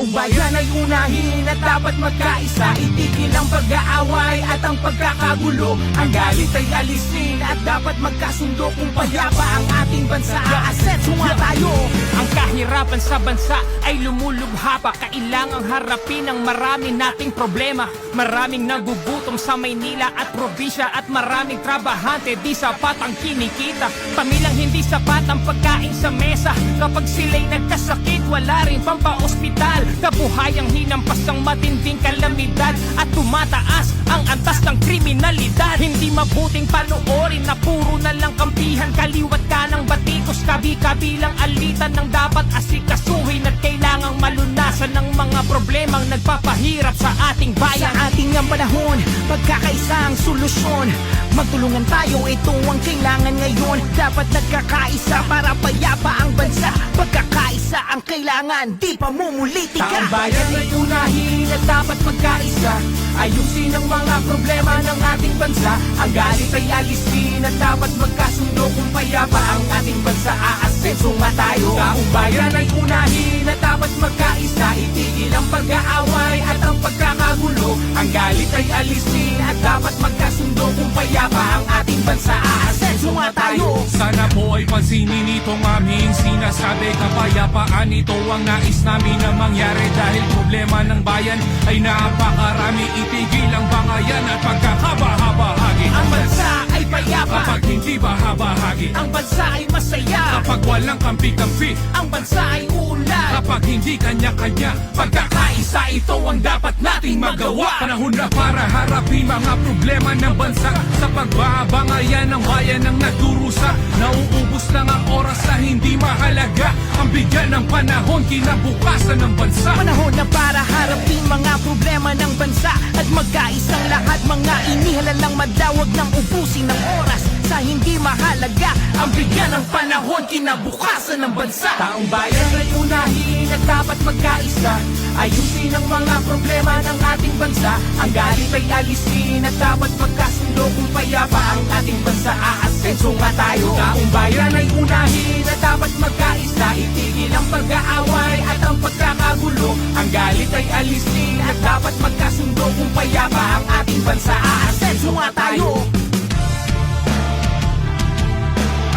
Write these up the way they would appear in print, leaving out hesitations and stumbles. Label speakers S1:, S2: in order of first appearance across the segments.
S1: Taong bayan ay unahin at dapat magkaisa. Itigil ang pag-aaway at ang pagkakagulo. Ang galit ay alisin at dapat magkasundo. Kung payapa ang ating bansa, aasenso nga tayo.
S2: Ang kahirapan sa bansa ay lumulubha pa. Kailangang harapin ang marami nating problema. Maraming nagugutom sa Maynila at probinsya, at maraming trabahante di sapat ang kinikita. Pamilyang hindi sapat ang pagkain sa mesa. Kapag sila'y nagkasakit, wala rin pampaospital. Kabuhayang hinampas ang matinding kalamidad, at tumataas ang antas ng kriminalidad. Hindi mabuting panoorin na puro na lang kampihan. Kaliwat ka ng batikos, kabi-kabilang alitan ng dapat asikasuhin. At kailangang malunasan ng mga problemang nagpapahirap sa ating bayan.
S1: Sa ating ang panahon, pagkakaisa ang solusyon. Magtulungan tayo, ito ang kailangan ngayon. Dapat nagkakaisa para payapa ang bansa. Pagkakaisa ang kailangan, di pa mumulitika. Taong bayan ay unahin at dapat magkaisa. Ayusin ang mga problema ng ating bansa. Ang galit ay alisin at dapat magkasundo. Kung payapa ang ating bansa, aasenso nga tayo. Taong bayan ay unahin at dapat magkaisa. Itigil ang pag-aaway at ang pagkakagulo. Ang galit ay alisin at dapat magkasundo. Kung payapa ang ating bansa, aasenso nga tayo.
S3: Sana po ay pansinin itong aming sinasabi. Kapayapaan, ito ang nais namin na mangyari. Dahil problema ng bayan ay napakarami. Itigil ang bangayan at pagkakabahagi.
S1: Ang bansa ay payapa
S3: Kapag hindi bahabahagi.
S1: ang bansa ay masaya.
S3: Kapag walang kampi-kampi.
S1: Ang bansa ay uunlad.
S3: Kapag hindi kanya-kanya. Pagkakaisa, ito ang dapat nating magawa. Panahon na para harapin mga problema ng bansa. Sa pagbabangayan ng bayan ang nagdurusa. Nauubos lang ang oras na hindi mahalaga. Ang bigyan ng panahon, kinabukasan ng bansa.
S1: Panahon na para harapin mga problema ng bansa. At magkaisang lahat, mga inihalalang madawag ng ubusin ng oras sa hindi mahalaga. Ang bigyan ng panahon, kinabukasan ng bansa. Taong bayan ay unahin at dapat magkaisa. Ayusin ang mga problema ng ating bansa. Ang galit ay alisin at dapat magkasundo. Kung payapa ang ating bansa, aasenso nga tayo. Taong bayan ay unahin at dapat magkaisa. Itigil ang pag-aaway at ang pagkakagulo. Ang galit ay alisin at dapat magkasundo. Kung payapa ang ating bansa, aasenso nga tayo.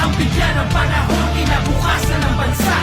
S1: Ang bigyan ng panahon, kinabukasan ng bansa.